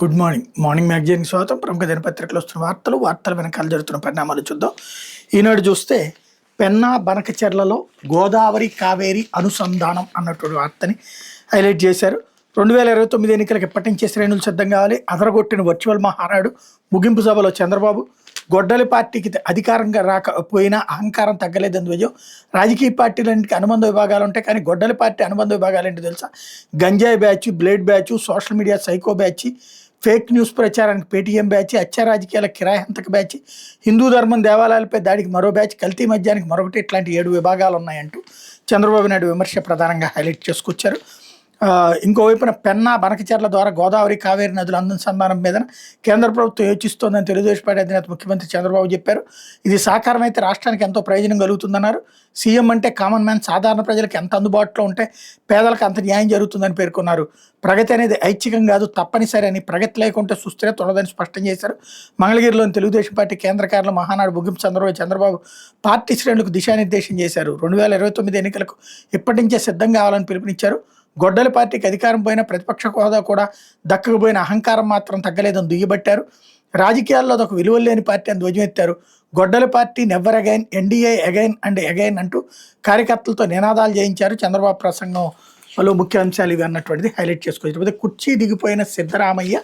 Good morning. Morning మ్యాగజైన్‌కి స్వాగతం. ప్రముఖ దినపత్రికలో వస్తున్న వార్తల వెనకాల జరుగుతున్న పరిణామాలు చూద్దాం. ఈనాడు చూస్తే పెన్నా బనకచెర్లలో గోదావరి, కావేరి అనుసంధానం అన్నటువంటి వార్తని హైలైట్ చేశారు. 2029 ఎన్నికలకు ఎప్పటి నుంచే శ్రేణులు సిద్ధం కావాలి. అదరగొట్టిన వర్చువల్ మహానాడు ముగింపు సభలో చంద్రబాబు గొడ్డలి పార్టీకి అధికారంగా రాకపోయినా అహంకారం తగ్గలేదని విజయం. రాజకీయ పార్టీలన్నింటికి అనుబంధ విభాగాలు ఉంటాయి, కానీ గొడ్డలి పార్టీ అనుబంధ విభాగాలు ఏంటి తెలుసా? గంజాయి batch, blade batch, social media psycho batch, fake news ప్రచారానికి పేటీఎం బ్యాచ్, హత్య రాజకీయాల కిరాయి హంతక బ్యాచ్, హిందూ ధర్మం దేవాలయాలపై దాడికి మరో బ్యాచ్, కల్తీ మద్యానికి మరొకటి, ఇట్లాంటి 7 విభాగాలు ఉన్నాయంటూ చంద్రబాబు నాయుడు విమర్శ ప్రధానంగా హైలైట్ చేసుకొచ్చారు. ఇంకోవైపున పెన్నా బనకచెర్ల ద్వారా గోదావరి, కావేరి నదుల అనుసంధానం మీద కేంద్ర ప్రభుత్వం యోచిస్తోందని తెలుగుదేశం పార్టీ అధినేత ముఖ్యమంత్రి చంద్రబాబు చెప్పారు. ఇది సాకారమైతే రాష్ట్రానికి ఎంతో ప్రయోజనం కలుగుతుందన్నారు. సీఎం అంటే కామన్ మ్యాన్, సాధారణ ప్రజలకు ఎంత అందుబాటులో ఉంటే పేదలకు అంత న్యాయం జరుగుతుందని పేర్కొన్నారు. ప్రగతి అనేది ఐచ్ఛికం కాదు, తప్పనిసరి అని, ప్రగతి లేకుంటే సుస్థిరత ఉండదని స్పష్టం చేశారు. మంగళగిరిలోని తెలుగుదేశం పార్టీ కేంద్ర కార్యాలయం మహానాడు ముగింపు సందర్భంగా చంద్రబాబు పార్టీ శ్రేణులకు దిశానిర్దేశం చేశారు. 2029 ఎన్నికలకు ఇప్పటి నుంచే సిద్ధం కావాలని పిలుపునిచ్చారు. గొడ్డలి పార్టీకి అధికారం పోయిన, ప్రతిపక్ష హోదా కూడా దక్కకపోయిన అహంకారం మాత్రం తగ్గలేదని దుయ్యబట్టారు. రాజకీయాల్లో అదొక విలువ లేని పార్టీ అని ధ్వజమెత్తారు. గొడ్డలి party never again, NDA again and again అంటూ కార్యకర్తలతో నినాదాలు చేయించారు. చంద్రబాబు ప్రసంగంలో ముఖ్య అంశాలు ఇవి అన్నటువంటిది హైలైట్ చేసుకోవచ్చు. కుర్చీ దిగిపోయిన సిద్ధరామయ్య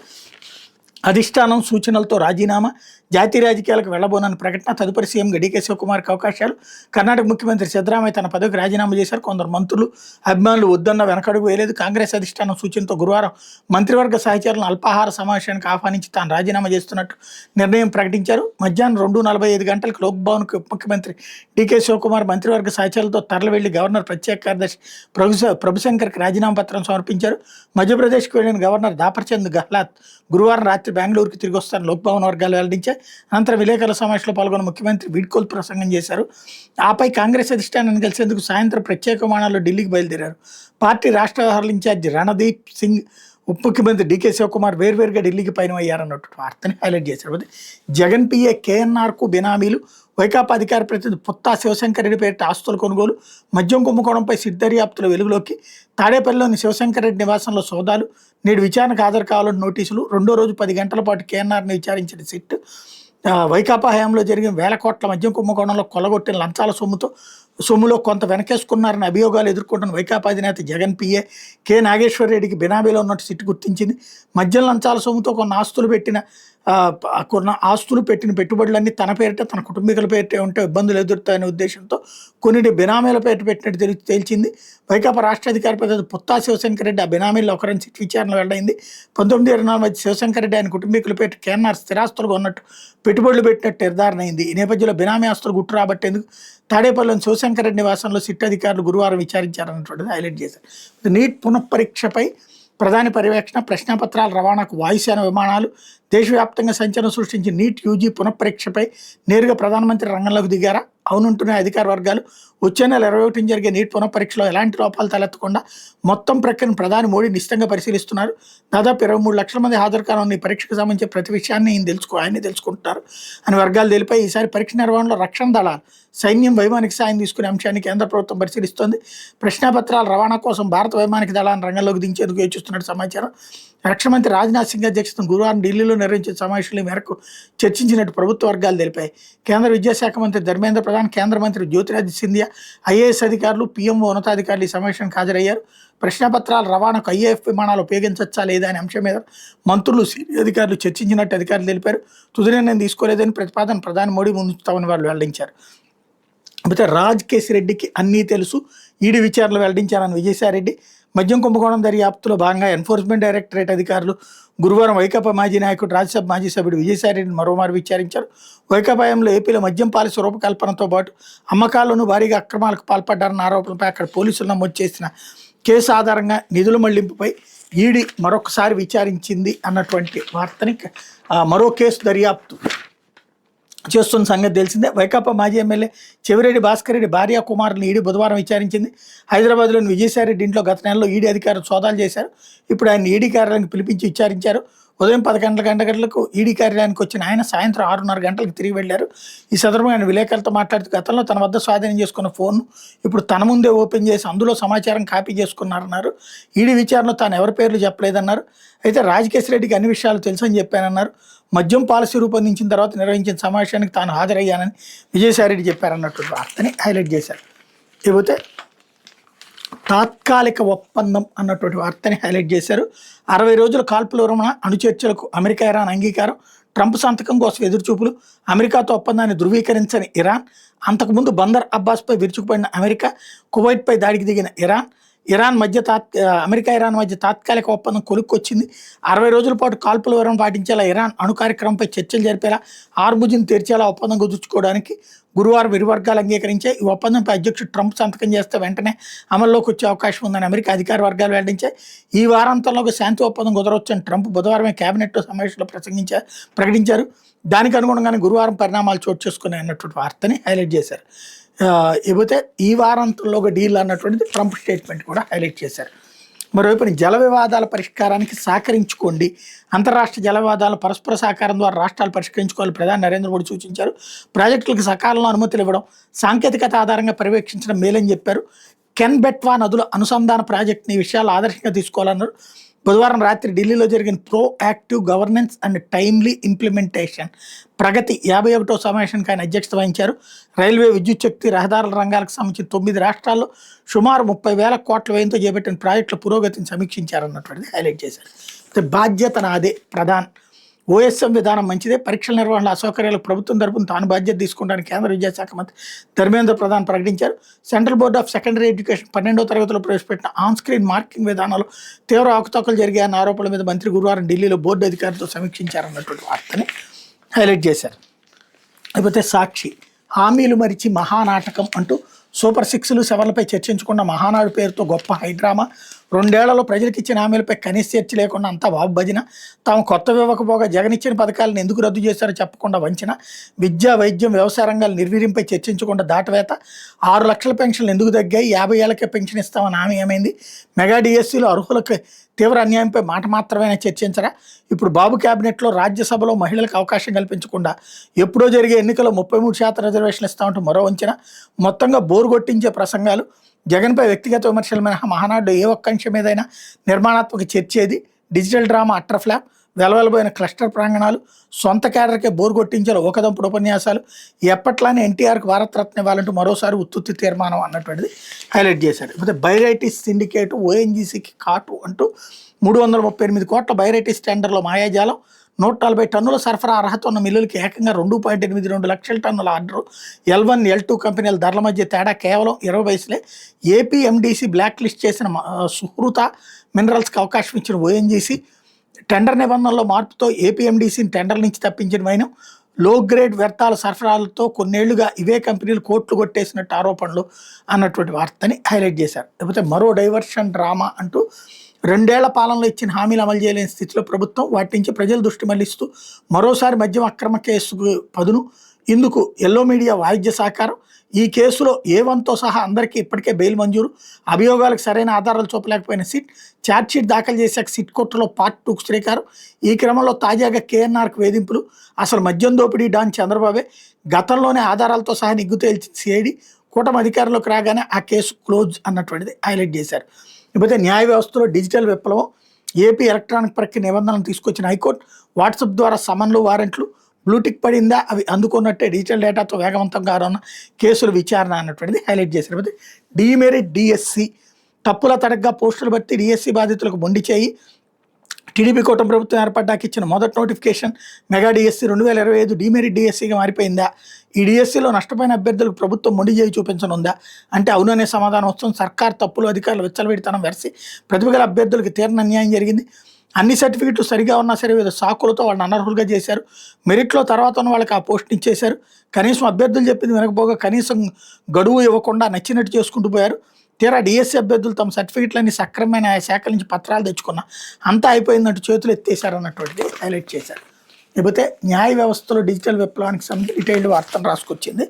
అధిష్టానం సూచనలతో రాజీనామా, జాతీయ రాజకీయాలకు వెళ్లబోనని ప్రకటన, తదుపరి సీఎంగా డీకే శివకుమార్కి అవకాశాలు. కర్ణాటక ముఖ్యమంత్రి సిద్ధరామయ్య తన పదవికి రాజీనామా చేశారు. కొందరు మంత్రులు, అభిమానులు వద్దన్న వెనకడుగు వేయలేదు. కాంగ్రెస్ అధిష్టానం సూచనతో గురువారం మంత్రివర్గ సహచరులను అల్పాహార సమావేశానికి ఆహ్వానించి తాను రాజీనామా చేస్తున్నట్టు నిర్ణయం ప్రకటించారు. మధ్యాహ్నం 2:45 గంటలకు లోక్భవన్కు ఉప ముఖ్యమంత్రి డీకే శివకుమార్ మంత్రివర్గ సహచరులతో తరలి వెళ్లి గవర్నర్ ప్రత్యేక కార్యదర్శి ప్రభుశంకర్కి రాజీనామా పత్రం సమర్పించారు. మధ్యప్రదేశ్కు వెళ్లిన గవర్నర్ దాపర్చంద్ గెహ్లాట్ గురువారం రాత్రి బెంగళూరుకి తిరిగి వస్తారని లోక్భవన్ వర్గాలు వెల్లడించాయి. అనంతరం విలేకరుల సమావేశంలో పాల్గొన్న ముఖ్యమంత్రి వీడ్కోలు ప్రసంగం చేశారు. ఆపై కాంగ్రెస్ అధిష్టానాన్ని కలిసేందుకు సాయంత్రం ప్రత్యేక విమానాల్లో ఢిల్లీకి బయలుదేరారు. పార్టీ రాష్ట్ర వ్యవహారాల ఇన్ఛార్జి రణదీప్ సింగ్, ఉప ముఖ్యమంత్రి డీకే శివకుమార్ వేర్వేరుగా ఢిల్లీకి పయనమయ్యారన్నట్టు వార్తని హైలైట్ చేశారు. జగన్ పిఏ కేఎన్ఆర్కు బినామీలు, వైకాపా అధికార ప్రతినిధి పుత్తా శివశంకర్ రెడ్డి పేరిట ఆస్తుల కొనుగోలు, మద్యం కుంభకోణంపై సిట్ దర్యాప్తుల వెలుగులోకి, తాడేపల్లిలోని శివశంకర్ రెడ్డి నివాసంలో సోదాలు, నేడు విచారణకు హాజరు కావాలని నోటీసులు, రెండో రోజు 10 గంటల పాటు కేఎన్ఆర్ని విచారించిన సిట్. వైకాపా హయాంలో జరిగిన 1000 కోట్ల మద్యం కుంభకోణంలో కొల్లగొట్టిన లంచాల సొమ్ములో కొంత వెనకేసుకున్నారని అభియోగాలు ఎదుర్కొంటున్న వైకాపా అధినేత జగన్ పిఏ కె నాగేశ్వర రెడ్డికి బినామీలో ఉన్నట్టు సిట్టు గుర్తించింది. మద్యం లంచాల సొమ్ముతో కొన్ని ఆస్తులు పెట్టిన పెట్టుబడులన్నీ తన పేరిట, తన కుటుంబీకుల పేరిట ఉంటే ఇబ్బందులు ఎదురుతాయనే ఉద్దేశంతో కొన్ని బినామీల పేరిట పెట్టినట్టు తేల్చింది. వైకాపా రాష్ట్ర అధికార ప్రతినిధి పుత్తా శివశంకర్ రెడ్డి ఆ బినామీల్లో ఒకరిని సిట్ విచారణ వెల్లడైంది. 1924 మధ్య శివశంకర్ రెడ్డి ఆయన కుటుంబీకుల పేరిట కేఎన్ఆర్ స్థిరాస్తులుగా ఉన్నట్టు పెట్టుబడులు పెట్టినట్టు నిర్ధారణ అయింది. ఈ నేపథ్యంలో బినామీ ఆస్తులు గుట్టు రాబట్టేందుకు తాడేపల్లిలోని శివశంకర్ రెడ్డి నివాసంలో సిట్ అధికారులు గురువారం విచారించారన్నటువంటిది హైలైట్ చేశారు. నీట్ పునఃపరీక్షపై ప్రధాని పర్యవేక్షణ, ప్రశ్నాపత్రాల రవాణాకు వాయుసేన విమానాలు, దేశవ్యాప్తంగా సంచలనం సృష్టించిన నీట్ యూజీ పునఃపరీక్షపై నేరుగా ప్రధానమంత్రి రంగంలోకి దిగారా? అవునుంటున్న అధికార వర్గాలు. వచ్చే నెల 21 జరిగే నీట్ పునఃపరీక్షలో ఎలాంటి లోపాలు తలెత్తకుండా మొత్తం ప్రక్రియను ప్రధాని మోడీ నిశ్చితంగా పరిశీలిస్తున్నారు. దాదాపు 23 లక్షల మంది హాజరు కానున్న ఈ పరీక్షకు సంబంధించిన ప్రతి విషయాన్ని ఆయన్ని తెలుసుకుంటున్నారు అని వర్గాలు తెలిపాయి. ఈసారి పరీక్ష నిర్వహణలో రక్షణ దళాలు, సైన్యం, వైమానిక సాయం తీసుకునే అంశాన్ని కేంద్ర ప్రభుత్వం పరిశీలిస్తోంది. ప్రశ్నాపత్రాల రవాణా కోసం భారత వైమానిక దళాన్ని రంగంలోకి దించేందుకు యోచిస్తున్నట్టు సమాచారం. రక్షణ మంత్రి రాజ్నాథ్ సింగ్ అధ్యక్షతన గురువారం ఢిల్లీలో నిర్వహించిన సమావేశంలో మేరకు చర్చించినట్టు ప్రభుత్వ వర్గాలు తెలిపాయి. కేంద్ర విద్యాశాఖ మంత్రి ధర్మేంద్ర ప్రధాన్, కేంద్ర మంత్రి జ్యోతిరాదిత్య సింధియా, ఐఏఎస్ అధికారులు, పీఎంఓ ఉన్నతాధికారులు ఈ సమావేశానికి హాజరయ్యారు. ప్రశ్నాపత్రాల రవాణాకు ఐఏఎఫ్ విమానాలు ఉపయోగించవచ్చా లేదా అనే అంశం మీద మంత్రులు, సీనియర్ అధికారులు చర్చించినట్టు అధికారులు తెలిపారు. తుది నిర్ణయం తీసుకోలేదని ప్రతిపాదన ప్రధాని మోడీ ముందుతామని వాళ్ళు వెల్లడించారు. అయితే రాజ్ కేసిరెడ్డికి అన్నీ తెలుసు, ఈడీ విచారణలు వెల్లడించారని విజయసాయిరెడ్డి. మద్యం కుంభకోణం దర్యాప్తులో భాగంగా ఎన్ఫోర్స్మెంట్ డైరెక్టరేట్ అధికారులు గురువారం వైకాపా మాజీ నాయకుడు, రాజ్యసభ మాజీ సభ్యుడు విజయసాయిరెడ్డిని మరోమారు విచారించారు. వైకాపా హయాంలో ఏపీలో మద్యం పాలసీ రూపకల్పనతో పాటు అమ్మకాల్లోనూ భారీగా అక్రమాలకు పాల్పడ్డారన్న ఆరోపణలపై అక్కడ పోలీసులు నమోదు చేసిన కేసు ఆధారంగా నిధుల మళ్లింపుపై ఈడీ మరొకసారి విచారించింది అన్నటువంటి వార్తని, మరో కేసు దర్యాప్తు చేస్తున్న సంగతి తెలిసిందే. వైకాపా మాజీ ఎమ్మెల్యే చెవిరెడ్డి భాస్కర్ రెడ్డి భార్య కుమారుని ఈడీ బుధవారం విచారించింది. హైదరాబాద్లోని విజయసాయిరెడ్డి ఇంట్లో గత నెలలో ఈడీ అధికారులు సోదాలు చేశారు. ఇప్పుడు ఆయన ఈడీ కార్యాలయానికి పిలిపించి విచారించారు. ఉదయం 11 గంటలకు ఈడీ కార్యాలయానికి వచ్చిన ఆయన సాయంత్రం 6:30 గంటలకు తిరిగి వెళ్లారు. ఈ సందర్భంగా ఆయన విలేకరులతో మాట్లాడుతూ గతంలో తన వద్ద స్వాధీనం చేసుకున్న ఫోన్ ఇప్పుడు తన ముందే ఓపెన్ చేసి అందులో సమాచారం కాపీ చేసుకున్నారన్నారు. ఈడీ విచారణలో తాను ఎవరి పేర్లు చెప్పలేదన్నారు. అయితే రాజకేశ్ రెడ్డికి అన్ని విషయాలు తెలుసని చెప్పానన్నారు. మద్యం పాలసీ రూపొందించిన తర్వాత నిర్వహించిన సమావేశానికి తాను హాజరయ్యానని విజయసాయిరెడ్డి చెప్పారన్నట్టు వార్తని హైలైట్ చేశారు. ఇకపోతే తాత్కాలిక ఒప్పందం అన్నటువంటి వార్తని హైలైట్ చేశారు. 60 రోజుల కాల్పుల విరమణ, అణుచర్చలకు అమెరికా ఇరాన్ అంగీకారం, ట్రంప్ సంతకం కోసం ఎదురుచూపులు, అమెరికాతో ఒప్పందాన్ని ధృవీకరించని ఇరాన్, అంతకుముందు బందర్ అబ్బాస్పై విరుచుకుపడిన అమెరికా, కువైట్పై దాడికి దిగిన అమెరికా ఇరాన్ మధ్య తాత్కాలిక ఒప్పందం కొలుక్కొచ్చింది. 60 రోజుల పాటు కాల్పుల విరమణ పాటించేలా, ఇరాన్ అణు కార్యక్రమంపై చర్చలు జరిపేలా, హార్ముజ్ను తెరిచేలా ఒప్పందం కుదుర్చుకోవడానికి గురువారం ఇరు వర్గాలు అంగీకరించాయి. ఈ ఒప్పందంపై అధ్యక్షుడు ట్రంప్ సంతకం చేస్తే వెంటనే అమల్లోకి వచ్చే అవకాశం ఉందని అమెరికా అధికార వర్గాలు వెల్లడించాయి. ఈ వారాంతంలో శాంతి ఒప్పందం కుదరవచ్చని ట్రంప్ బుధవారమే కేబినెట్ సమావేశంలో ప్రకటించారు. దానికి అనుగుణంగానే గురువారం పరిణామాలు చోటు చేసుకున్నాయి అన్నటువంటి వార్తని హైలైట్ చేశారు. ఇకపోతే ఈ వారాంతంలో ఒక డీల్ అన్నటువంటిది ట్రంప్ స్టేట్మెంట్ కూడా హైలైట్ చేశారు. మరోవైపు జల వివాదాల పరిష్కారానికి సహకరించుకోండి, అంతర్రాష్ట్ర జల వివాదాలను పరస్పర సహకారం ద్వారా రాష్ట్రాలు పరిష్కరించుకోవాలి ప్రధాని నరేంద్ర మోడీ సూచించారు. ప్రాజెక్టులకు సకాలంలో అనుమతులు ఇవ్వడం, సాంకేతికత ఆధారంగా పర్యవేక్షించడం మేలని చెప్పారు. కెన్ బెట్వా నదుల అనుసంధాన ప్రాజెక్టుని ఈ విషయాలు ఆదర్శంగా తీసుకోవాలన్నారు. బుధవారం రాత్రి ఢిల్లీలో జరిగిన proactive governance and timely implementation Pragati 51వ సమావేశానికి ఆయన అధ్యక్షత వహించారు. రైల్వే, విద్యుత్ శక్తి, రహదారుల రంగాలకు సంబంధించి 9 రాష్ట్రాల్లో సుమారు 30,000 కోట్ల వ్యయంతో చేపట్టిన ప్రాజెక్టుల పురోగతిని సమీక్షించారన్నటువంటిది హైలైట్ చేశారు. బాధ్యత నాదే ప్రధాన్, ఓఎస్ఎం విధానం మంచిదే, పరీక్షల నిర్వహణ అసౌకర్యాలకు ప్రభుత్వం తరపున తాను బాధ్యత తీసుకుంటానని కేంద్ర విద్యాశాఖ మంత్రి ధర్మేంద్ర ప్రధాన్ ప్రకటించారు. Central board of secondary education 12వ తరగతిలో ప్రవేశపెట్టిన ఆన్ స్క్రీన్ మార్కింగ్ విధానాలు తీవ్ర అవకతవకలు జరిగాయన్న ఆరోపణల మీద మంత్రి గురువారం ఢిల్లీలో బోర్డు అధికారులతో సమీక్షించారన్నటువంటి వార్తని హైలైట్ చేశారు. లేకపోతే సాక్షి, హామీలు మరిచి మహానాటకం అంటూ సూపర్ 6లు 7లపై చర్చించకుండా మహానాడు పేరుతో గొప్ప హైడ్రామా, 2 ఏళ్లలో ప్రజలకు ఇచ్చిన హామీలపై కనీస చర్చ లేకుండా అంతా బాబు భజన, తాము కొత్తవి ఇవ్వకపోగా జగన్ ఇచ్చిన పథకాలను ఎందుకు రద్దు చేశారో చెప్పకుండా వంచిన, విద్య, వైద్యం, వ్యవసాయ రంగాల నిర్వీర్యంపై చర్చించకుండా దాటవేత, 6 లక్షల పెన్షన్లు ఎందుకు తగ్గాయి, 50 ఏళ్లకే పెన్షన్ ఇస్తామని హామీ ఏమైంది, మెగా డిఎస్సీలో అర్హులకు తీవ్ర అన్యాయంపై మాట మాత్రమే చర్చించరా, ఇప్పుడు బాబు క్యాబినెట్లో రాజ్యసభలో మహిళలకు అవకాశం కల్పించకుండా ఎప్పుడో జరిగే ఎన్నికల్లో 33% రిజర్వేషన్లు ఇస్తామంటూ మరో వంచిన, మొత్తంగా బోరు కొట్టించే ప్రసంగాలు, జగన్పై వ్యక్తిగత విమర్శలు మినహా మహానాడు ఏ ఒక్క అంశం మీదైనా నిర్మాణాత్మక చర్చేది, డిజిటల్ డ్రామా అట్రఫ్లాప్, వెలవెలబోయిన క్లస్టర్ ప్రాంగణాలు, సొంత కేడర్కే బోరు కొట్టించారు ఒకదంపుడు ఉపన్యాసాలు, ఎప్పట్లానే ఎన్టీఆర్కి భారతరత్న ఇవ్వాలంటూ మరోసారి ఉత్తుత్తి తీర్మానం అన్నటువంటిది హైలైట్ చేశారు. అయితే బైరైటీస్ సిండికేట్ ఓఎన్జీసీకి కాటు అంటూ 338 కోట్ల బైరైటీస్ టెండర్లో మాయాజాలం, 140 టన్నుల సరఫరా అర్హత ఉన్న మిల్లులకి ఏకంగా 2.82 లక్షల టన్నుల ఆర్డరు, L1, L2 కంపెనీల ధరల మధ్య తేడా కేవలం 20 పైసలే, ఏపీఎండీసీ బ్లాక్ లిస్ట్ చేసిన సుహృత మినరల్స్కి అవకాశం ఇచ్చిన ఓఎన్జీసీ, టెండర్ నిబంధనల్లో మార్పుతో ఏపీఎండీసీని టెండర్ల నుంచి తప్పించిన వైనం, లో గ్రేడ్ వ్యర్థాల సరఫరాలతో కొన్నేళ్లుగా ఇవే కంపెనీలు కోట్లు కొట్టేసినట్టు ఆరోపణలు అన్నటువంటి వార్తని హైలైట్ చేశారు. లేకపోతే మరో డైవర్షన్ డ్రామా అంటూ 2 ఏళ్ల పాలనలో ఇచ్చిన హామీలు అమలు చేయలేని స్థితిలో ప్రభుత్వం, వాటి నుంచి ప్రజల దృష్టి మళ్లిస్తూ మరోసారి మద్యం అక్రమ కేసుకు పదును, ఇందుకు ఎల్లో మీడియా వాయిద్య సహకారం, ఈ కేసులో A1తో సహా అందరికీ ఇప్పటికే బెయిల్ మంజూరు, అభియోగాలకు సరైన ఆధారాలు చూపలేకపోయిన సిట్, ఛార్జ్షీట్ దాఖలు చేశాక సిట్ కోర్టులో పార్ట్ 2కు శ్రీకారం, ఈ క్రమంలో తాజాగా కేఎన్ఆర్కు వేధింపులు, అసలు మద్యం దోపిడీ డాన్ చంద్రబాబే, గతంలోనే ఆధారాలతో సహా నిగ్గు తేల్చిన సిఐడి, కూటమి అధికారంలోకి రాగానే ఆ కేసు క్లోజ్ అన్నటువంటిది హైలైట్ చేశారు. ఇకపోతే న్యాయ వ్యవస్థలో డిజిటల్ విప్లవం, ఏపీ ఎలక్ట్రానిక్ ప్రక్రియ నిబంధనలు తీసుకొచ్చిన హైకోర్టు, వాట్సాప్ ద్వారా సమన్లు, వారెంట్లు, బ్లూటిక్ పడిందా అవి అందుకున్నట్టే డిజిటల్ డేటాతో వేగవంతంగా ఉన్న కేసుల విచారణ అన్నటువంటిది హైలైట్ చేశారు. అయితే డీమెరిట్ డిఎస్సి, తప్పుల తడగ్గా పోస్టులు బట్టి డిఎస్సి బాధితులకు మొండి చేయి, టీడీపీ కూటమి ప్రభుత్వం ఏర్పడ్డాక ఇచ్చిన మొదటి నోటిఫికేషన్ మెగా డిఎస్సి 2025 డీమెరిట్ డిఎస్సిగా మారిపోయిందా, ఈ డిఎస్సిలో నష్టపోయిన అభ్యర్థులకు ప్రభుత్వం మొండి చేయి చూపించనుందా అంటే అవుననే సమాధానం వస్తుంది. సర్కార్ తప్పులు, అధికారులు విచ్చలవిడితనం వెరసి ప్రతిభగల అభ్యర్థులకు తీరని అన్యాయం జరిగింది, అన్ని సర్టిఫికెట్లు సరిగా ఉన్నా సరే వివిధ సాకులతో వాళ్ళని అనర్హులుగా చేశారు, మెరిట్లో తర్వాత ఉన్న వాళ్ళకి ఆ పోస్ట్ని ఇచ్చేశారు, కనీసం అభ్యర్థులు చెప్పింది వినకపోగా కనీసం గడువు ఇవ్వకుండా నచ్చినట్టు చేసుకుంటూ పోయారు, తీరా డిఎస్సి అభ్యర్థులు తమ సర్టిఫికెట్లన్నీ సక్రమమైన ఆ శాఖల నుంచి పత్రాలు తెచ్చుకున్నా అంతా అయిపోయిందంటూ చేతులు ఎత్తేశారన్నటువంటిది హైలైట్ చేశారు. లేకపోతే న్యాయ వ్యవస్థలో డిజిటల్ విప్లవానికి సంబంధించి డీటెయిల్డ్ వార్తను రాసుకొచ్చింది.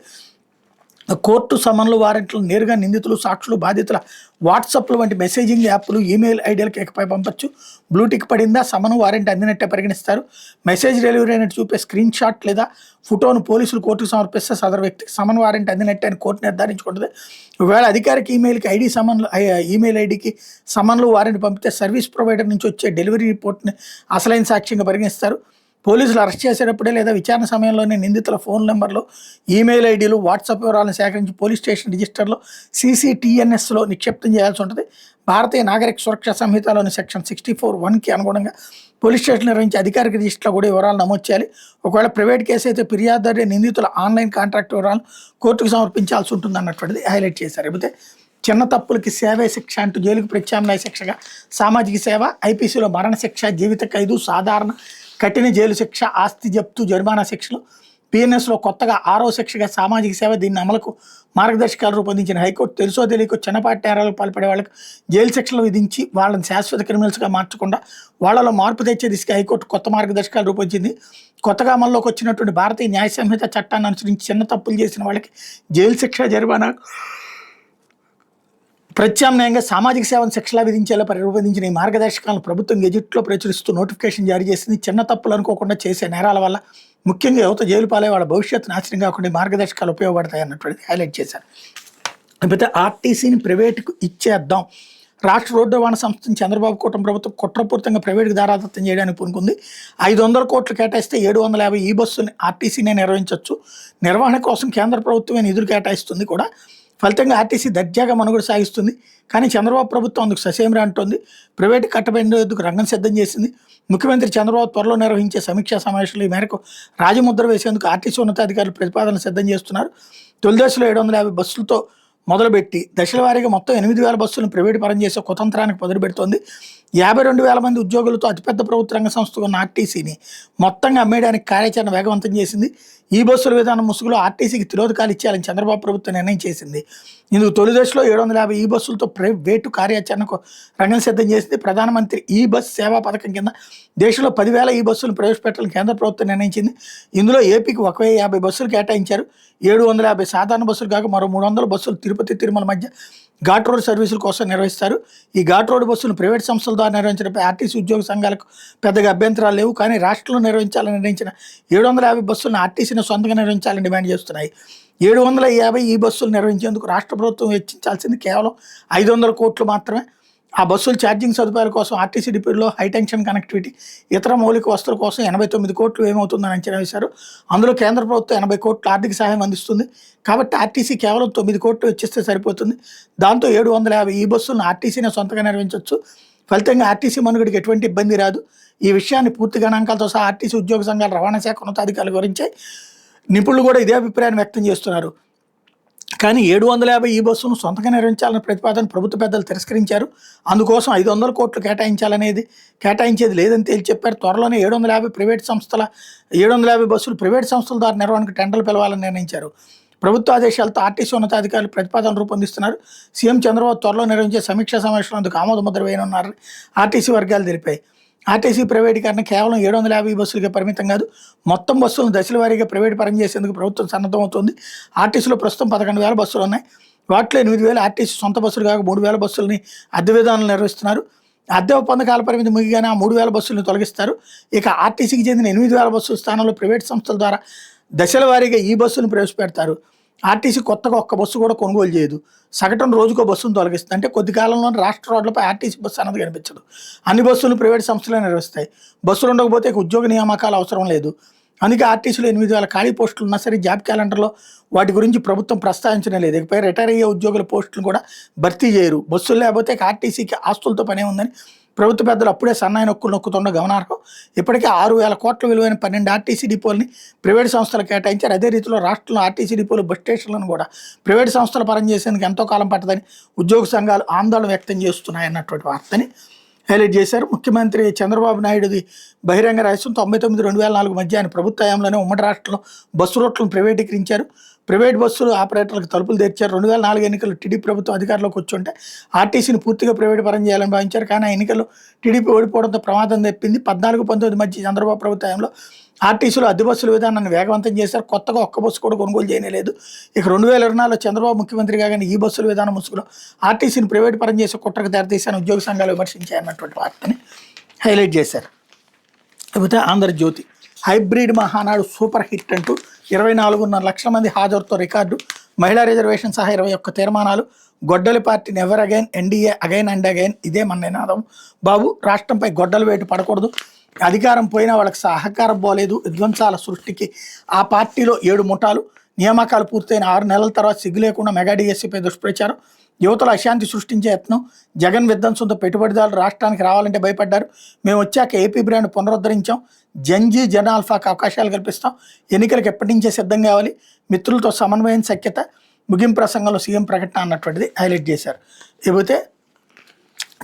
కోర్టు సమన్లు వారెంట్లు నేరుగా నిందితులు సాక్షులు బాధితుల వాట్సాప్లు వంటి మెసేజింగ్ యాప్లు ఈమెయిల్ ఐడీలకు ఇకపై పంపొచ్చు. బ్లూటిక్ పడిందా సమను వారెంట్ అందినట్టే పరిగణిస్తారు. మెసేజ్ డెలివరీ అయినట్టు చూపే స్క్రీన్ షాట్ లేదా ఫోటోను పోలీసులు కోర్టుకు సమర్పిస్తే సదరు వ్యక్తికి సమన్ వారెంట్ అందినట్టే అని కోర్టు నిర్ధారించుకుంటుంది. ఒకవేళ అధికారిక ఈమెయిల్కి ఐడి సమన్లు ఈమెయిల్ ఐడికి సమన్లు వారెంట్ పంపితే సర్వీస్ ప్రొవైడర్ నుంచి వచ్చే డెలివరీ రిపోర్ట్ని అసలైన సాక్ష్యంగా పరిగణిస్తారు. పోలీసులు అరెస్ట్ చేసేటప్పుడే లేదా విచారణ సమయంలోనే నిందితుల ఫోన్ నెంబర్లు ఈమెయిల్ ఐడీలు వాట్సాప్ వివరాలను సేకరించి పోలీస్ స్టేషన్ రిజిస్టర్లో CCTNSలో నిక్షిప్తం చేయాల్సి ఉంటుంది. భారతీయ నాగరిక సురక్షా సంహితలోని సెక్షన్ 64(1)కి అనుగుణంగా పోలీస్ స్టేషన్ నిర్వహించి అధికారిక రిజిస్టర్లో కూడా వివరాలు నమోదు చేయాలి. ఒకవేళ ప్రైవేట్ కేసు అయితే ఫిర్యాదుదారు నిందితుల ఆన్లైన్ కాంట్రాక్ట్ వివరాలను కోర్టుకు సమర్పించాల్సి ఉంటుంది అన్నటువంటిది హైలైట్ చేశారు. అయితే చిన్న తప్పులకి సేవే శిక్ష అంటూ జైలుకు ప్రత్యామ్నాయ శిక్షగా సామాజిక సేవ, IPCలో మరణశిక్ష, జీవిత ఖైదు, సాధారణ కఠిన జైలు శిక్ష, ఆస్తి జప్తు, జరిమానా శిక్షలు, PNSలో కొత్తగా 6వ శిక్షగా సామాజిక సేవ. దీన్ని అమలుకు మార్గదర్శకాలు రూపొందించిన హైకోర్టు తెలుసో తెలియకో చిన్నపాటి నేరాలకు పాల్పడే వాళ్ళకి జైలు శిక్షలు విధించి వాళ్ళని శాశ్వత క్రిమినల్స్గా మార్చకుండా వాళ్ళలో మార్పు తెచ్చే దిశగా హైకోర్టు కొత్త మార్గదర్శకాలు రూపొందించింది. కొత్తగా అమల్లోకి వచ్చినటువంటి భారతీయ న్యాయ సంహిత చట్టాన్ని అనుసరించి చిన్న తప్పులు చేసిన వాళ్ళకి జైలు శిక్ష, జరిమానా ప్రత్యామ్నాయంగా సామాజిక సేవను శిక్షలా విధించేలా రూపొందించిన ఈ మార్గదర్శకాలను ప్రభుత్వం గెజిట్లో ప్రచురిస్తూ నోటిఫికేషన్ జారీ చేసింది. చిన్న తప్పులు అనుకోకుండా చేసే నేరాల వల్ల ముఖ్యంగా యువత జైలు పాలే వాళ్ళ భవిష్యత్తు నాశనం కాకుండా మార్గదర్శకాలు ఉపయోగపడతాయి అన్నటువంటిది హైలైట్ చేశారు. లేకపోతే RTCని ప్రైవేటుకు ఇచ్చేద్దాం. రాష్ట్ర రోడ్డు రవాణా సంస్థను చంద్రబాబు కూటమి ప్రభుత్వం కుట్రపూరితంగా ప్రైవేటుకు దారాదత్తం చేయడానికి పూనుకుంది. 500 కోట్లు కేటాయిస్తే 750 ఈ బస్సుని RTCనే నిర్వహించవచ్చు. నిర్వహణ కోసం కేంద్ర ప్రభుత్వమే నిధులు కేటాయిస్తుంది కూడా. ఫలితంగా RTC దర్జాగా మనుగడ సాగిస్తుంది. కానీ చంద్రబాబు ప్రభుత్వం అందుకు ససేమిరా అంటోంది. ప్రైవేటు కట్టబెట్టేందుకు రంగం సిద్ధం చేసింది. ముఖ్యమంత్రి చంద్రబాబు త్వరలో నిర్వహించే సమీక్షా సమావేశంలో ఈ మేరకు రాజముద్ర వేసేందుకు RTC ఉన్నతాధికారులు ప్రతిపాదనలు సిద్ధం చేస్తున్నారు. తొలి దశలో 750 బస్సులతో మొదలుపెట్టి దశల వారీగా మొత్తం 8,000 బస్సులను ప్రైవేటు పరం చేసే కుతంత్రానికి మొదలుపెడుతోంది. 52,000 మంది ఉద్యోగులతో అతిపెద్ద ప్రభుత్వ రంగ సంస్థ ఉన్న RTCని మొత్తంగా అమ్మేయడానికి కార్యాచరణ వేగవంతం చేసింది. ఈ బస్సుల విధానం ముసుగులో RTCకి తిరోధకాలు ఇచ్చేయాలని చంద్రబాబు ప్రభుత్వం నిర్ణయం చేసింది. ఇందుకు తొలి దశలో 750 ఈ బస్సులతో ప్రైవేటు కార్యాచరణకు రంగం సిద్ధం చేసింది. ప్రధానమంత్రి ఈ బస్ సేవా పథకం కింద దేశంలో 10,000 ఈ బస్సులను ప్రవేశపెట్టాలని కేంద్ర ప్రభుత్వం నిర్ణయించింది. ఇందులో ఏపీకి 1,050 బస్సులు కేటాయించారు. 750 సాధారణ బస్సులు కాక మరో 300 బస్సులు తిరుపతి, తిరుమల మధ్య ఘాట్ రోడ్ సర్వీసుల కోసం నిర్వహిస్తారు. ఈ ఘాట్ రోడ్ బస్సులు ప్రైవేట్ సంస్థల ద్వారా నిర్వహించడంపై RTC ఉద్యోగ సంఘాలకు పెద్దగా అభ్యంతరాలు లేవు. కానీ రాష్ట్రంలో నిర్వహించాలని నిర్ణయించిన 750 బస్సులను RTCని సొంతంగా నిర్వహించాలని డిమాండ్ చేస్తున్నాయి. 750 ఈ బస్సులు నిర్వహించేందుకు రాష్ట్ర ప్రభుత్వం వెచ్చించాల్సింది కేవలం 500 కోట్లు మాత్రమే. ఆ బస్సులు ఛార్జింగ్ సదుపాయాల కోసం RTC డిపోలో హైటెన్షన్ కనెక్టివిటీ, ఇతర మౌలిక వస్తువుల కోసం 89 కోట్లు ఏమవుతుందని అంచనా వేశారు. అందులో కేంద్ర ప్రభుత్వం 80 కోట్ల ఆర్థిక సహాయం అందిస్తుంది. కాబట్టి RTC కేవలం 9 కోట్లు వెచ్చిస్తే సరిపోతుంది. దాంతో 750 ఈ బస్సులను RTCని సొంతంగా నిర్వహించవచ్చు. ఫలితంగా RTC మనుగడికి ఎటువంటి ఇబ్బంది రాదు. ఈ విషయాన్ని పూర్తి గణాంకాలతో సహా RTC ఉద్యోగ సంఘాల రవాణా శాఖ ఉన్నతాధికారులు గురించాయి. నిపుణులు కూడా ఇదే అభిప్రాయాన్ని వ్యక్తం చేస్తున్నారు. కానీ 750 ఈ బస్సును సొంతంగా నిర్వహించాలన్న ప్రతిపాదన ప్రభుత్వ పెద్దలు తిరస్కరించారు. అందుకోసం 500 కోట్లు కేటాయించేది లేదని తేల్చి చెప్పారు. త్వరలోనే 750 బస్సులు ప్రైవేట్ సంస్థల ద్వారా నిర్వహణకు టెండర్లు పిలవాలని నిర్ణయించారు. ప్రభుత్వ ఆదేశాలతో RTC ఉన్నతాధికారులు ప్రతిపాదన రూపొందిస్తున్నారు. సీఎం చంద్రబాబు త్వరలో నిర్వహించే సమీక్షా సమావేశంలో అందుకు ఆమోద ముద్ర వేయనున్నారని RTC వర్గాలు తెలిపాయి. RTC ప్రైవేటీకరణ కేవలం 750 బస్సులకే పరిమితం కాదు. మొత్తం బస్సులను దశల వారీగా ప్రైవేట్ పరం చేసేందుకు ప్రభుత్వం సన్నద్ధమవుతోంది. RTCలో ప్రస్తుతం 11,000 బస్సులు ఉన్నాయి. వాటిలో 8,000 RTC సొంత బస్సులు కాక 3,000 బస్సులని అద్దె విధానాలు నిర్వహిస్తున్నారు. అద్దె ఒప్పంద కాల పరిమితి ముగిగానే ఆ 3,000 బస్సులను తొలగిస్తారు. ఇక RTCకి చెందిన 8,000 బస్సుల స్థానంలో ప్రైవేట్ సంస్థల ద్వారా దశల వారీగా ఈ బస్సులను ప్రవేశపెడతారు. RTC కొత్తగా ఒక్క బస్సు కూడా కొనుగోలు చేయదు. సగటున రోజుకో బస్సును తొలగిస్తుంది. అంటే కొద్ది కాలంలో రాష్ట్ర రోడ్లపై RTC బస్సు అన్నది కనిపించదు. అన్ని బస్సులు ప్రైవేట్ సంస్థలే నిర్వహిస్తాయి. బస్సులు ఉండకపోతే ఉద్యోగ నియామకాలు అవసరం లేదు. అందుకే RTCలో 8,000 ఖాళీ పోస్టులు ఉన్నా సరే జాబ్ క్యాలెండర్లో వాటి గురించి ప్రభుత్వం ప్రస్తావించడం లేదు. ఇకపై రిటైర్ అయ్యే ఉద్యోగుల పోస్టులను కూడా భర్తీ చేయరు. బస్సులు లేకపోతే RTCకి ఆస్తులతో పనే ఉందని ప్రభుత్వ పెద్దలు అప్పుడే సన్నాయి నొక్కుతుండో గమనార్హం. ఇప్పటికే 6,000 కోట్ల విలువైన 12 RTC డిపోలని ప్రైవేట్ సంస్థలు కేటాయించారు. అదే రీతిలో రాష్ట్రంలో RTC డిపోలు, బస్ స్టేషన్లను కూడా ప్రైవేట్ సంస్థలు పరం చేసేందుకు ఎంతో కాలం పట్టదని ఉద్యోగ సంఘాలు ఆందోళన వ్యక్తం చేస్తున్నాయన్నటువంటి వార్తని హైలైట్ చేశారు. ముఖ్యమంత్రి చంద్రబాబు నాయుడుది బహిరంగ రహస్యం 99-2004 మధ్య ఆయన ప్రభుత్వ హయాంలోనే ఉమ్మడి రాష్ట్రంలో బస్సు రూట్లను ప్రైవేటీకరించారు. ప్రైవేట్ బస్సులు ఆపరేటర్లకు తలుపులు తెరిచారు. 2004 ఎన్నికల్లో టీడీపీ ప్రభుత్వం అధికారంలోకి వచ్చుంటే RTCని పూర్తిగా ప్రైవేట్ పరం చేయాలని భావించారు. కానీ ఆ ఎన్నికల్లో టీడీపీ ఓడిపోవడంతో ప్రమాదం తెప్పింది. 14-19 మధ్య చంద్రబాబు ప్రభుత్వ హయాంలో ఆర్టీసీలో అద్దె బస్సుల విధానాన్ని వేగవంతం చేశారు. కొత్తగా ఒక్క బస్సు కూడా కొనుగోలు చేయలేదు. ఇక 2024లో చంద్రబాబు ముఖ్యమంత్రి కాగానే ఈ బస్సుల విధానం ముసుగులో ఆర్టీసీని ప్రైవేట్ పరం చేసే కుట్రకు దారితీశాను ఉద్యోగ సంఘాలు విమర్శించాయన్నటువంటి వార్తని హైలైట్ చేశారు. లేకపోతే Andhrajyothy hybrid Mahanadu super hit అంటూ 24.5 లక్షల మంది హాజరుతో రికార్డు, మహిళా రిజర్వేషన్ సహా 21 తీర్మానాలు, గొడ్డలి party never again, NDA again and again, ఇదే మన నినాదం. బాబు రాష్ట్రంపై గొడ్డలు వేటు పడకూడదు, అధికారం పోయినా వాళ్ళకి సహకారం పోలేదు, విధ్వంసాల సృష్టికి ఆ పార్టీలో 7 ముఠాలు, నియామకాలు పూర్తయిన 6 నెలల తర్వాత సిగ్గు లేకుండా మెగా డిఎస్సీపై దుష్ప్రచారం, యువతలో అశాంతి సృష్టించే యత్నం, జగన్ విధ్వంసంతో పెట్టుబడిదారులు రాష్ట్రానికి రావాలంటే భయపడ్డారు, మేము వచ్చాక ఏపీ బ్రాండ్ పునరుద్ధరించాం, జంజీ జన ఆల్ఫాకి అవకాశాలు కల్పిస్తాం, ఎన్నికలకు ఎప్పటి నుంచే సిద్ధం కావాలి, మిత్రులతో సమన్వయం సఖ్యత, ముగింపు ప్రసంగంలో సీఎం ప్రకటన అన్నటువంటిది హైలైట్ చేశారు. లేకపోతే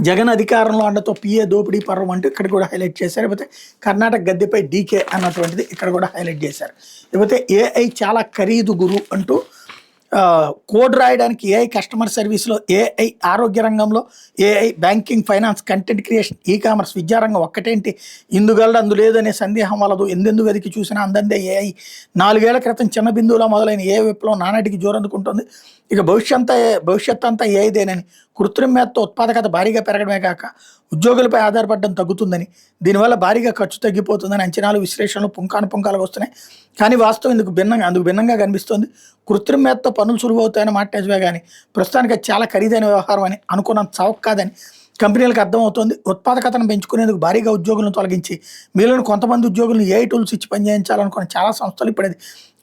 జగన్ అధికారంలో అండతో పిఏ దోపిడీ పర్వం అంటూ ఇక్కడ కూడా హైలైట్ చేశారు. లేకపోతే కర్ణాటక గద్దెపై డీకే అన్నటువంటిది ఇక్కడ కూడా హైలైట్ చేశారు. లేకపోతే ఏఐ చాలా ఖరీదు గురు అంటూ కోడ్ రాయడానికి ఏఐ కస్టమర్ సర్వీస్లో, ఏఐ ఆరోగ్య రంగంలో, AI banking, finance, content creation, e commerce, విద్యారంగం ఒక్కటేంటి ఇందుగలడు అందు లేదనే సందేహం వలదు, ఎందెందు వెతికి చూసినా అందందే ఏఐ. 4 ఏళ్ల క్రితం చిన్న బిందువులో మొదలైన ఏ విప్లవం నానాటికి జోరందుకుంటుంది. ఇక భవిష్యత్ అంతా ఏఐదేనని, కృత్రిమ మేధతో ఉత్పాదకత భారీగా పెరగడమే కాక ఉద్యోగులపై ఆధారపడడం తగ్గుతుందని, దీనివల్ల భారీగా ఖర్చు తగ్గిపోతుందని అంచనాలు, విశ్లేషణలు పుంకాలుగా వస్తున్నాయి. కానీ వాస్తవం అందుకు భిన్నంగా కనిపిస్తోంది. కృత్రిమ మేధతో పనులు సులువవుతాయని మాట నిజమే కానీ ప్రస్తుతానికి అది చాలా ఖరీదైన వ్యవహారం అని, అనుకున్నంత చౌక కాదని కంపెనీలకు అర్థమవుతోంది. ఉత్పాదకతను పెంచుకునేందుకు భారీగా ఉద్యోగులను తొలగించి మిగిలిన కొంతమంది ఉద్యోగులను ఏఐ టూల్స్ ఇచ్చి పనిచేయించాలనుకున్న చాలా సంస్థలు ఇప్పుడు అది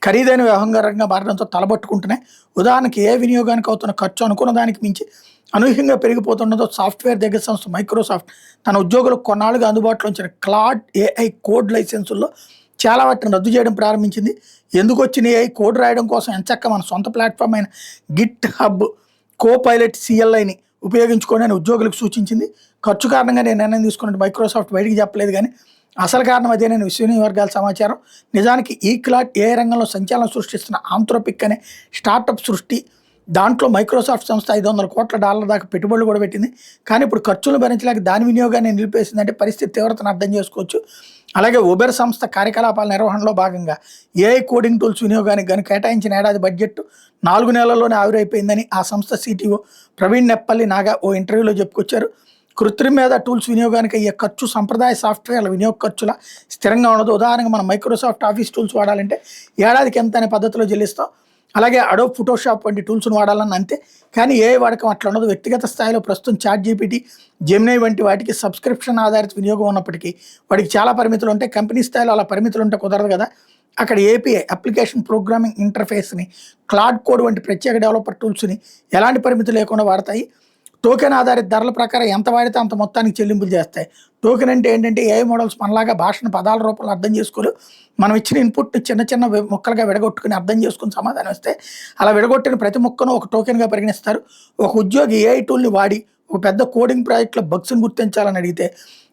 ఖరీదైన వ్యవహారంగా మారడంతో తలబట్టుకుంటున్నాయి. ఉదాహరణకి ఏ వినియోగానికి అవుతున్న ఖర్చు అనుకున్న దానికి మించి అనూహ్యంగా పెరిగిపోతుండడంతో సాఫ్ట్వేర్ దగ్గర సంస్థ మైక్రోసాఫ్ట్ తన ఉద్యోగులకు కొన్నాళ్ళుగా అందుబాటులో ఉంచిన క్లాడ్ ఏఐ కోడ్ లైసెన్సుల్లో చాలా వాటిని రద్దు చేయడం ప్రారంభించింది. ఎందుకు వచ్చిన ఏఐ కోడ్ రాయడం కోసం ఎంచక్క మన సొంత ప్లాట్ఫామ్ అయిన గిట్ హబ్ కోపైలట్ సిఎల్ఐని ఉపయోగించుకోండి అని ఉద్యోగులకు సూచించింది. ఖర్చు కారణంగా నేను నిర్ణయం తీసుకున్నట్టు మైక్రోసాఫ్ట్ బయటికి చెప్పలేదు, కానీ అసలు కారణం అదేనని విశ్వసనీయ వర్గాల సమాచారం. నిజానికి ఈ క్లాడ్ ఏఐ రంగంలో సంచలనం సృష్టిస్తున్న ఆంథ్రోపిక్ అనే స్టార్టప్ సృష్టి, దాంట్లో మైక్రోసాఫ్ట్ సంస్థ $500 కోట్ల దాకా పెట్టుబడులు కూడా పెట్టింది. కానీ ఇప్పుడు ఖర్చులు భరించలేక దాని వినియోగాన్ని నిలిపేసిందంటే పరిస్థితి తీవ్రతను అర్థం చేసుకోవచ్చు. అలాగే ఉబెర్ సంస్థ కార్యకలాపాల నిర్వహణలో భాగంగా ఏఐ కోడింగ్ టూల్స్ వినియోగానికి గాను కేటాయించిన ఏడాది బడ్జెట్ 4 నెలల్లోనే ఆవిరైపోయిందని ఆ సంస్థ సిటిఓ ప్రవీణ్ నెప్పల్లి నాగా ఓ ఇంటర్వ్యూలో చెప్పుకొచ్చారు. కృత్రిమ మేధ టూల్స్ వినియోగానికి అయ్యే ఖర్చు సంప్రదాయ సాఫ్ట్వేర్ల వినియోగ ఖర్చుల స్థిరంగా ఉండదు. ఉదాహరణకు మనం మైక్రోసాఫ్ట్ ఆఫీస్ టూల్స్ వాడాలంటే ఏడాదికి ఎంత అనే పద్ధతిలో చెల్లిస్తాం. అలాగే అడోబ్ ఫోటోషాప్ వంటి టూల్స్ను వాడాలని అంతే. కానీ ఏఐ వాడకం అట్లా ఉండదు. వ్యక్తిగత స్థాయిలో ప్రస్తుతం చాట్ జీపీటీ, జెమినై వంటి వాటికి సబ్స్క్రిప్షన్ ఆధారిత వినియోగం ఉన్నప్పటికీ వాటికి చాలా పరిమితులు ఉంటాయి. కంపెనీ స్థాయిలో అలా పరిమితులు ఉంటే కుదరదు కదా. అక్కడ ఏపీఐ అప్లికేషన్ ప్రోగ్రామింగ్ ఇంటర్ఫేస్ని, క్లాడ్ కోడ్ వంటి ప్రత్యేక డెవలపర్ టూల్స్ని ఎలాంటి పరిమితులు లేకుండా వాడతాయి. టోకెన్ ఆధారిత ధరల ప్రకారం ఎంత వాడితే అంత మొత్తానికి చెల్లింపులు చేస్తాయి. టోకెన్ అంటే ఏంటంటే ఏఐ మోడల్స్ మనలాగా భాషను పదాల రూపంలో అర్థం చేసుకోరు. మనం ఇచ్చిన ఇన్పుట్ని చిన్న ముక్కలుగా విడగొట్టుకుని అర్థం చేసుకుని సమాధానం ఇస్తే అలా విడగొట్టిన ప్రతి ముక్కను ఒక టోకెన్గా పరిగణిస్తారు. ఒక ఉద్యోగి ఏఐ టూల్ని వాడి ఒక పెద్ద కోడింగ్ ప్రాజెక్ట్లో బగ్స్ని గుర్తించాలని అడిగితే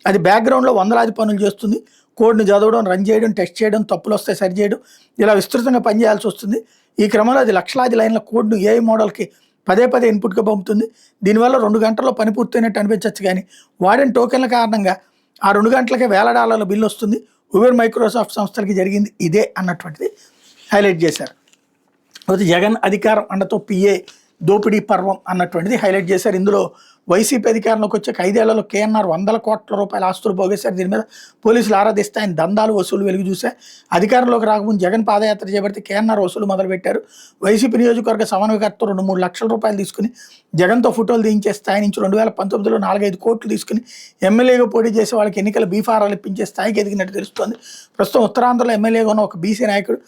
అది బ్యాక్గ్రౌండ్లో వందలాది పనులు చేస్తుంది. కోడ్ని చదవడం, రన్ చేయడం, టెస్ట్ చేయడం, తప్పులు వస్తే సరి చేయడం, ఇలా విస్తృతంగా పనిచేయాల్సి వస్తుంది. ఈ క్రమంలో అది లక్షలాది లైన్ల కోడ్ను ఏఐ మోడల్కి పదే ఇన్పుట్గా పంపుతుంది. దీనివల్ల 2 గంటల్లో పని పూర్తయినట్టు అనిపించవచ్చు, కానీ వాడిన టోకెన్ల కారణంగా ఆ 2 గంటలకే $1000 బిల్లు వస్తుంది. ఉబెర్, మైక్రోసాఫ్ట్ సంస్థలకి జరిగింది ఇదే అన్నటువంటిది హైలైట్ చేశారు. అయితే జగన్ అధికారం అండతో పిఏ దోపిడీ పర్వం అన్నటువంటిది హైలైట్ చేశారు. ఇందులో వైసీపీ అధికారంలోకి వచ్చాక 5 ఏళ్లలో కేఎన్ఆర్ $100 కోట్ల ఆస్తులు పోగేశారు. దీని మీద పోలీసులు ఆరాధిస్తే ఆయన దందాలు వసూలు వెలుగు చూశారు. అధికారంలోకి రాకముందు జగన్ పాదయాత్ర చేపడితే కేఎన్ఆర్ వసూలు మొదలుపెట్టారు. వైసీపీ నియోజకవర్గ సమన్వయకర్త $2-3 లక్షల తీసుకుని జగన్తో ఫోటోలు దించే స్థాయి నుంచి 2019లో 4-5 కోట్లు తీసుకుని ఎమ్మెల్యేగా పోటీ చేసే వాళ్ళకి ఎన్నికల బీఫారాలు ఇప్పించే స్థాయికి ఎదిగినట్టు తెలుస్తోంది. ప్రస్తుతం ఉత్తరాంధ్రలో ఎమ్మెల్యేగా ఉన్న ఒక బీసీ నాయకుడు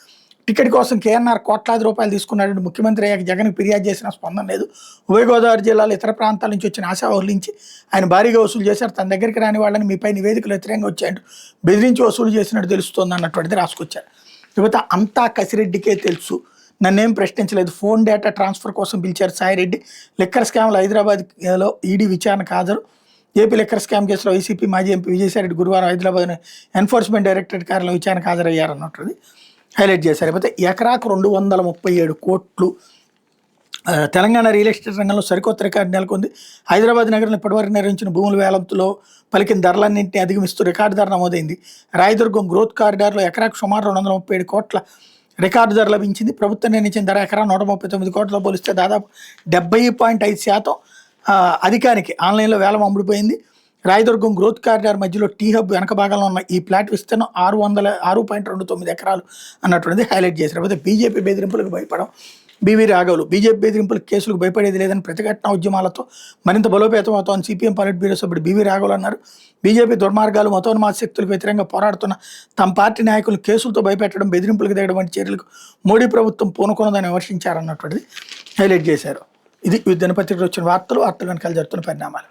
టికెట్ కోసం కేఎన్ఆర్ కోట్లాది రూపాయలు తీసుకున్నాడు. ముఖ్యమంత్రి అయ్యాక జగన్కి ఫిర్యాదు చేసిన స్పందన లేదు. ఉభయ గోదావరి జిల్లాలో ఇతర ప్రాంతాల నుంచి వచ్చిన ఆశావహుల నుంచి ఆయన భారీగా వసూలు చేశారు. తన దగ్గరికి రాని వాళ్ళని మీపై నివేదికలు వ్యతిరేకంగా వచ్చాయంటూ బెదిరించి వసూలు చేసినట్టు తెలుస్తోంది అన్నటువంటిది రాసుకొచ్చారు. యువత అంతా కసిరెడ్డికే తెలుసు, నన్నేం ప్రశ్నించలేదు, ఫోన్ డేటా ట్రాన్స్ఫర్ కోసం పిలిచారు సాయిరెడ్డి. లిక్కర్ స్కామ్లో హైదరాబాద్లో ఈడీ విచారణకు హాజరు. ఏపీ లిక్కర్ స్కామ్ కేసులో వైసీపీ మాజీ ఎంపీ విజయసాయిరెడ్డి గురువారం హైదరాబాద్ ఎన్ఫోర్స్మెంట్ డైరెక్టరేట్ కార్యాలయం విచారణకు హాజరయ్యారన్నటువంటిది హైలైట్ చేశారు. లేకపోతే ఎకరాకు 237 కోట్లు తెలంగాణ రియల్ ఎస్టేట్ రంగంలో సరికొత్త రికార్డు నెలకొంది. హైదరాబాద్ నగరంలో ఇప్పటివరకు నిర్వహించిన భూముల వేలంలో పలికిన ధరలన్నింటినీ అధిగమిస్తూ రికార్డు ధర నమోదైంది. రాయదుర్గం గ్రోత్ కారిడార్లో ఎకరాకు సుమారు 237 కోట్ల రికార్డు ధర లభించింది. ప్రభుత్వం నిర్ణయించిన ధర ఎకరా 139 కోట్లతో పోలిస్తే దాదాపు 70.5% అధికానికి ఆన్లైన్లో వేలం అమ్ముడిపోయింది. రాయదుర్గం గ్రోత్ కారిడార్ మధ్యలో టీ హబ్ వెనక భాగంలో ఉన్న ఈ ప్లాట్ విస్తీర్ణం 6.29 ఎకరాలు అన్నటువంటిది హైలైట్ చేశారు. అయితే బీజేపీ బెదిరింపులకు భయపడం బీవీ రాఘవులు బీజేపీ బెదిరింపులకు కేసులకు భయపడేది లేదని ప్రతిఘటన ఉద్యమాలతో మరింత బలోపేతం అవుతోంది సిపిఎం పాలిట్ బ్యూరో సభ్యుడు బీవీ రాఘవులు అన్నారు. బీజేపీ దుర్మార్గాలు మతోన్మాద శక్తులకు వ్యతిరేకంగా పోరాడుతున్న తమ పార్టీ నాయకులు కేసులతో భయపెట్టడం బెదిరింపులకు దిగడం వంటి చర్యలకు మోడీ ప్రభుత్వం పూనుకున్నదని విమర్శించారన్నటువంటిది హైలైట్ చేశారు. ఇది దినపత్రికలో వచ్చిన వార్తలు వెనకాల జరుగుతున్న పరిణామాలు.